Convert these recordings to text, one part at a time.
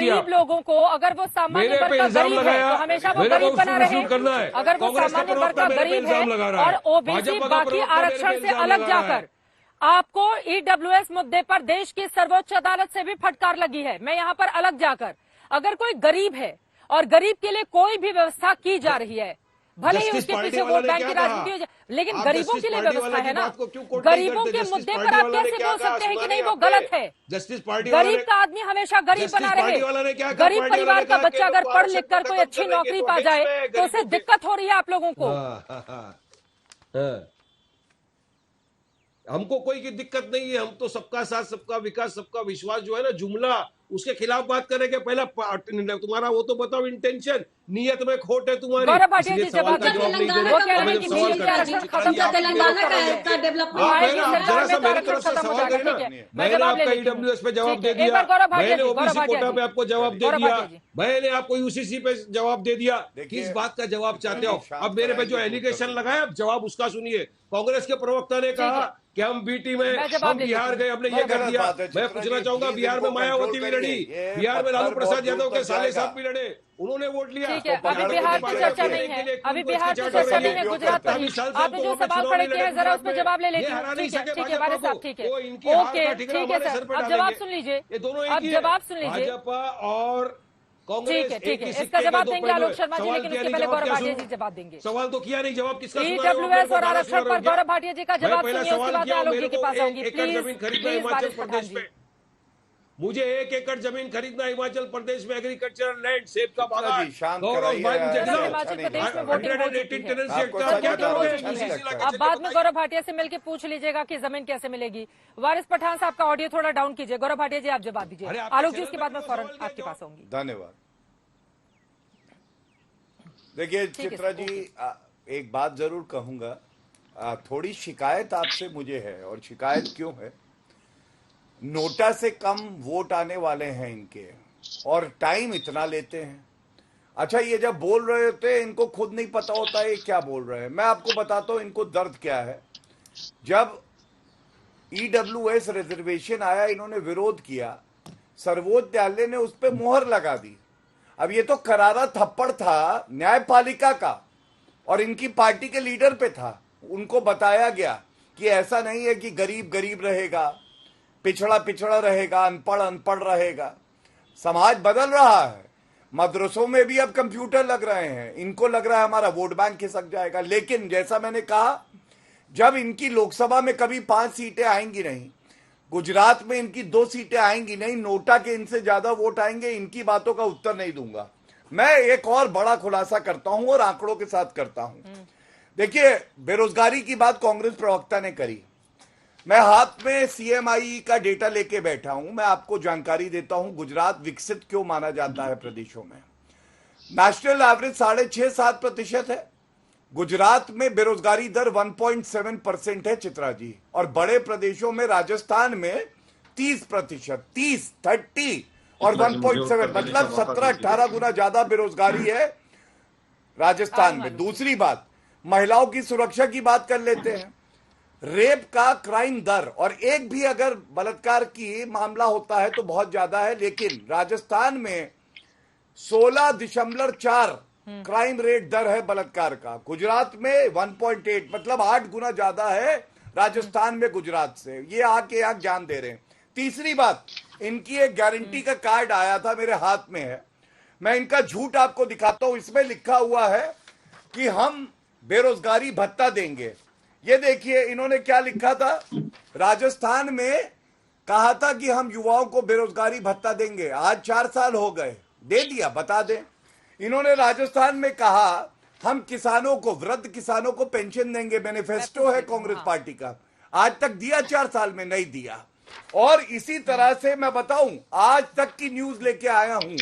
दिया। गरीब लोगों को अगर वो सामान्य मेरे वर्ग पे का इल्जाम गरीब है लगाया, तो हमेशा वो मेरे को गरीब बना उसको रहे। रिश्यूट करना है। अगर वो कांग्रेस का सामान्य वर्ग प्रवक्ता का मेरे पे गरीब इल्जाम लगा रहा है है, और ओबीसी भाजपा का बाकी प्रवक्ता मेरे आरक्षण पे से इल्जाम अलग लगा रहा है। जाकर आपको ईडब्ल्यूएस मुद्दे पर देश की सर्वोच्च अदालत से भी फटकार लगी है। मैं यहाँ पर अलग जाकर, अगर कोई गरीब है और गरीब के लिए कोई भी व्यवस्था की जा रही है, भले ही उसके पीछे वोट बैंक की राजनीति हो जाए, लेकिन गरीबों के लिए व्यवस्था है ना। गरीबों के मुद्दे पर आप कैसे बोल सकते हैं कि नहीं वो गलत है? जस्टिस पार्टी गरीब का आदमी हमेशा गरीब बना रहे। गरीब परिवार का बच्चा अगर पढ़ लिख कर कोई अच्छी नौकरी पा जाए तो उसे दिक्कत हो रही है आप लोगों को। हमको कोई की दिक्कत नहीं है, हम तो सबका साथ सबका विकास सबका विश्वास जो है ना जुमला, उसके खिलाफ बात करेंगे। पहला तुम्हारा वो तो बताओ इंटेंशन, नियत में खोट है तुम्हारी। गौरव भाटिया जी सवाल का जवाब नहीं दे रहे। जरा सा मेरी तरफ से सवाल करें ना, मैंने आपका ईडब्ल्यूएस पे जवाब दे दिया, मैंने ओबीसी कोटा पे आपको जवाब दे दिया, मैंने आपको यूसीसी पे जवाब दे दिया। किस बात का जवाब चाहते हो? अब मेरे पे जो एलिगेशन लगाया, अब जवाब उसका सुनिए। कांग्रेस के प्रवक्ता ने कहा कि हम बीटी में हम बिहार गए, हमने ये कर दिया। मैं पूछना चाहूंगा, बिहार में मायावती भी लड़ी, बिहार में लालू प्रसाद यादव के साले साहब भी लड़े, उन्होंने वोट लिया। ठीक है, अभी बिहार की चर्चा नहीं है, अभी बिहार की चर्चा नहीं है, गुजरात पर ही आपने जो सवाल खड़े किए हैं जरा उस पर जवाब ले लेते हैं। ठीक है वाले साहब, ठीक है, ओके, ठीक है सर, अब जवाब सुन लीजिए, अब जवाब सुन लीजिए। भाजपा और ठीक है, इसका जवाब देंगे आलोक शर्मा जी, लेकिन उसके पहले गौरव भाटिया जी जवाब देंगे। सवाल तो किया नहीं, जवाब किसका? ईडब्ल्यूएस और आरक्षण पर गौरव भाटिया जी का जवाब सुनिए, उसके बाद आलोक जी के पास आऊंगी। प्लीज बारिश प्रधान जी, मुझे 1 एकड़ जमीन खरीदना हिमाचल प्रदेश में, एग्रीकल्चर लैंड, सेब का बागान। अब बाद में गौरव भाटिया से मिलकर पूछ लीजिएगा कि जमीन कैसे मिलेगी। वारिस पठान साहब का ऑडियो थोड़ा डाउन कीजिए। गौरव भाटिया जी आप जवाब दीजिए, आलोक जी उसके बाद में फौरन आपके पास आऊंगी। धन्यवाद। देखिए चित्रा जी, एक बात जरूर कहूंगा, थोड़ी शिकायत आपसे मुझे है। और शिकायत क्यों है? नोटा से कम वोट आने वाले हैं इनके, और टाइम इतना लेते हैं। अच्छा, ये जब बोल रहे होते हैं इनको खुद नहीं पता होता है क्या बोल रहे हैं। मैं आपको बताता हूं इनको दर्द क्या है। जब ईडब्ल्यूएस रिजर्वेशन आया, इन्होंने विरोध किया, सर्वोच्च न्यायालय ने उस पर मुहर लगा दी। अब ये तो करारा थप्पड़ था न्यायपालिका का, और इनकी पार्टी के लीडर पे था। उनको बताया गया कि ऐसा नहीं है कि गरीब गरीब रहेगा, पिछड़ा पिछड़ा रहेगा, अनपढ़ अनपढ़ रहेगा। समाज बदल रहा है, मदरसों में भी अब कंप्यूटर लग रहे हैं। इनको लग रहा है हमारा वोट बैंक खिसक जाएगा। लेकिन जैसा मैंने कहा, जब इनकी लोकसभा में कभी 5 सीटें आएंगी नहीं, गुजरात में इनकी 2 सीटें आएंगी नहीं, नोटा के इनसे ज्यादा वोट आएंगे, इनकी बातों का उत्तर नहीं दूंगा। मैं एक और बड़ा खुलासा करता हूं और आंकड़ों के साथ करता हूं। देखिए, बेरोजगारी की बात कांग्रेस प्रवक्ता ने करी। मैं हाथ में सीएमआई का डेटा लेके बैठा हूं। मैं आपको जानकारी देता हूं गुजरात विकसित क्यों माना जाता है प्रदेशों में। नेशनल एवरेज 6.5-7% है। गुजरात में बेरोजगारी दर 1.7% है चित्रा जी, और बड़े प्रदेशों में राजस्थान में 30%, 30 और 1.7 मतलब 17-18 गुना ज्यादा बेरोजगारी है राजस्थान में। दूसरी बात, महिलाओं की सुरक्षा की बात कर लेते हैं। रेप का क्राइम दर, और एक भी अगर बलात्कार की मामला होता है तो बहुत ज्यादा है, लेकिन राजस्थान में 16.4 क्राइम रेट दर है बलात्कार का। गुजरात में 1.8 मतलब 8 गुना ज्यादा है राजस्थान में गुजरात से। ये आके आप जान दे रहे हैं। तीसरी बात, इनकी एक गारंटी का कार्ड आया था, मेरे हाथ में है, मैं इनका झूठ आपको दिखाता हूं। इसमें लिखा हुआ है कि हम बेरोजगारी भत्ता देंगे। ये देखिए इन्होंने क्या लिखा था। राजस्थान में कहा था कि हम युवाओं को बेरोजगारी भत्ता देंगे, आज 4 साल हो गए, दे दिया, बता दें। इन्होंने राजस्थान में कहा हम किसानों को, वृद्ध किसानों को पेंशन देंगे, मैनिफेस्टो है कांग्रेस पार्टी का, आज तक दिया? 4 साल में नहीं दिया। और इसी तरह से मैं बताऊं, आज तक की न्यूज लेके आया हूं,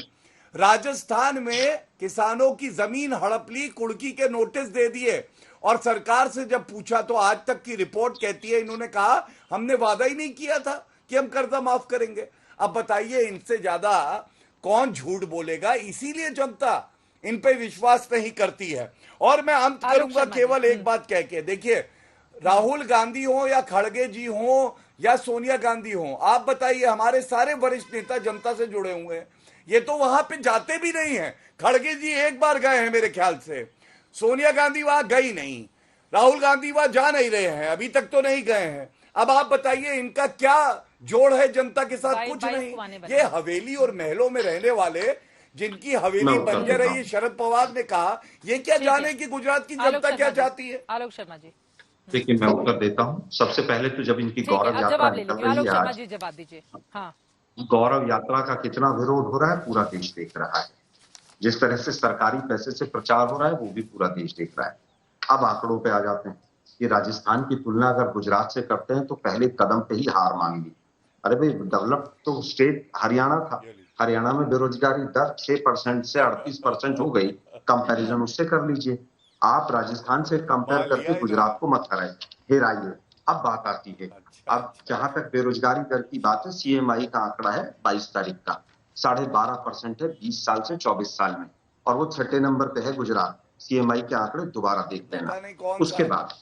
राजस्थान में किसानों की जमीन हड़प ली, कुड़की के नोटिस दे दिए, और सरकार से जब पूछा तो आज तक की रिपोर्ट कहती है, इन्होंने कहा हमने वादा ही नहीं किया था कि हम कर्जा माफ करेंगे। अब बताइए इनसे ज्यादा कौन झूठ बोलेगा? इसीलिए जनता इन पे विश्वास नहीं करती है। और मैं अंत करूंगा केवल एक बात कह के, देखिए राहुल गांधी हो या खड़गे जी हो या सोनिया गांधी हो, आप बताइए, हमारे सारे वरिष्ठ नेता जनता से जुड़े हुए हैं। ये तो वहां पे जाते भी नहीं है। खड़गे जी एक बार गए हैं मेरे ख्याल से, सोनिया गांधी वहां गई नहीं, राहुल गांधी वहां जा नहीं रहे हैं, अभी तक तो नहीं गए हैं। अब आप बताइए इनका क्या जोड़ है जनता के साथ? कुछ नहीं। ये हवेली और महलों में रहने वाले, जिनकी हवेली बंजर रही है, शरद पवार ने कहा, ये क्या जाने कि गुजरात की जनता क्या चाहती है? आलोक शर्मा जी, देखिए मैं उत्तर देता हूँ। सबसे पहले तो जब इनकी गौरव यात्रा निकल रही है आज, जवाब दीजिए। हाँ, गौरव यात्रा का कितना विरोध हो रहा है पूरा देश देख रहा है। जिस तरह से सरकारी पैसे से प्रचार हो रहा है वो भी पूरा देश देख रहा है। अब आंकड़ों पे आ जाते हैं। ये राजस्थान की तुलना अगर गुजरात से करते हैं तो पहले कदम पे ही हार मान ली। अरे भाई, डेवलप तो स्टेट हरियाणा था। हरियाणा में बेरोजगारी दर 6% से 38% हो गई। कंपैरिजन उससे कर लीजिए। आप राजस्थान से कंपेयर करके गुजरात को मत हेराइए। अब बात आती है, अब जहां तक बेरोजगारी दर की बात है, सीएमआई का आंकड़ा है 22 तारीख का 12.5% है 20 साल से 24 साल में, और वो 6ठे नंबर पे है गुजरात। सीएमआई के आंकड़े दोबारा देख लेना। उसके बाद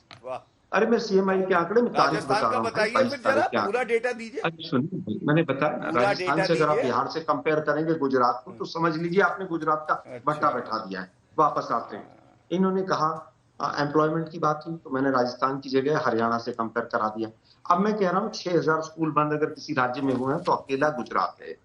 अरे मैं सीएमआई के आंकड़े में तारीख बता रहा हूँ, 22 तारीख के पूरा डेटा दीजिए। अरे सुनिए, मैंने बताया राजस्थान से अगर आप बिहार से कंपेयर करेंगे गुजरात को तो समझ लीजिए आपने गुजरात का भट्टा बैठा दिया है। वापस आते हैं, इन्होंने कहा एम्प्लॉयमेंट की बात हुई तो मैंने राजस्थान की जगह हरियाणा से कंपेयर करा दिया। अब मैं कह रहा हूँ 6000 स्कूल बंद अगर किसी राज्य में हुए हैं तो अकेला गुजरात है।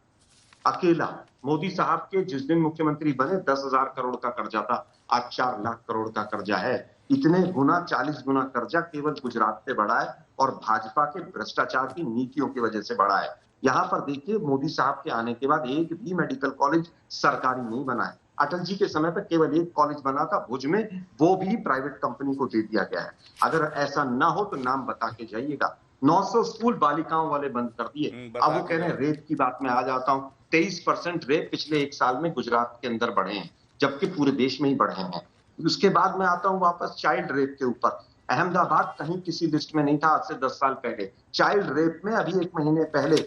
अकेला मोदी साहब के जिस दिन मुख्यमंत्री बने 10,000 करोड़ का कर्जा था, आज 4 लाख करोड़ का कर्जा है। इतने गुना 40 गुना कर्जा केवल गुजरात से बढ़ा है और भाजपा के भ्रष्टाचार की नीतियों की वजह से बढ़ा है। यहाँ पर देखिए मोदी साहब के आने के बाद एक भी मेडिकल कॉलेज सरकारी नहीं बना है। अटल जी के समय पर केवल एक कॉलेज बना था भुज में, वो भी प्राइवेट कंपनी को दे दिया गया है। अगर ऐसा ना हो तो नाम बता के जाइएगा। 900 स्कूल बालिकाओं वाले बंद कर दिए। अब वो कह रहे हैं रेप की बात में आ जाता हूँ, 23% रेप पिछले 1 साल में गुजरात के अंदर बढ़े हैं, जबकि पूरे देश में ही बढ़े हैं। उसके बाद मैं आता हूँ वापस चाइल्ड रेप के ऊपर। अहमदाबाद कहीं किसी लिस्ट में नहीं था आज से 10 साल पहले। चाइल्ड रेप में अभी 1 महीने पहले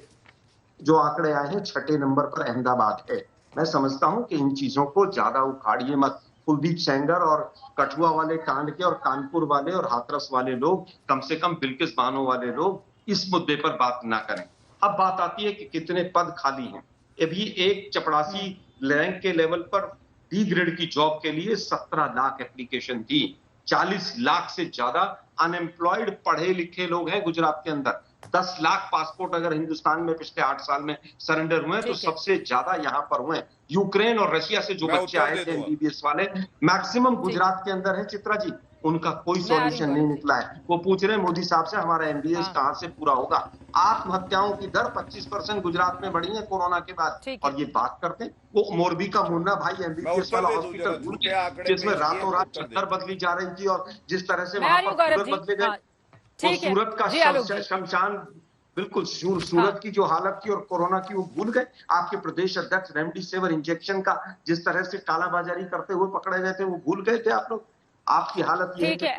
जो आंकड़े आए हैं 6ठे नंबर पर अहमदाबाद है। मैं समझता हूं कि इन चीजों को ज्यादा उखाड़िए मत। कुलदीप सेंगर और कठुआ वाले कांड के और कानपुर वाले और हाथरस वाले लोग, कम से कम बिल्किस बानो वाले लोग इस मुद्दे पर बात ना करें। अब बात आती है कि कितने पद खाली हैं। अभी एक चपरासी रैंक के लेवल पर बी ग्रेड की जॉब के लिए 17 लाख एप्लीकेशन थी। 40 लाख से ज्यादा अनएम्प्लॉयड पढ़े लिखे लोग हैं गुजरात के अंदर। 10 लाख पासपोर्ट अगर हिंदुस्तान में पिछले 8 साल में सरेंडर हुए तो सबसे ज्यादा यहाँ पर हुए। यूक्रेन और रशिया से जो बच्चे आए थे एमबीबीएस वाले, मैक्सिमम गुजरात के अंदर है। चित्रा जी, उनका कोई सॉल्यूशन नहीं निकला है। वो पूछ रहे हैं मोदी साहब से हमारा एमबीबीएस कहां से पूरा होगा। आत्महत्याओं की दर 25% गुजरात में बढ़ी है कोरोना के बाद। और ये बात करते हैं वो मोरबी का मुन्ना भाई एमबीबीएस वाला हॉस्पिटल जिसमें रातों रात चद्दर बदली जा रही थी और जिस तरह से वहां पर बदले गए, वो सूरत का शमशान, बिल्कुल सूरत की जो हालत थी और कोरोना की, वो भूल गए। आपके प्रदेश अध्यक्ष रेमडेसिविर इंजेक्शन का जिस तरह से कालाबाजारी करते हुए पकड़े गए थे वो भूल गए थे आप लोग। आपकी हालत ये है।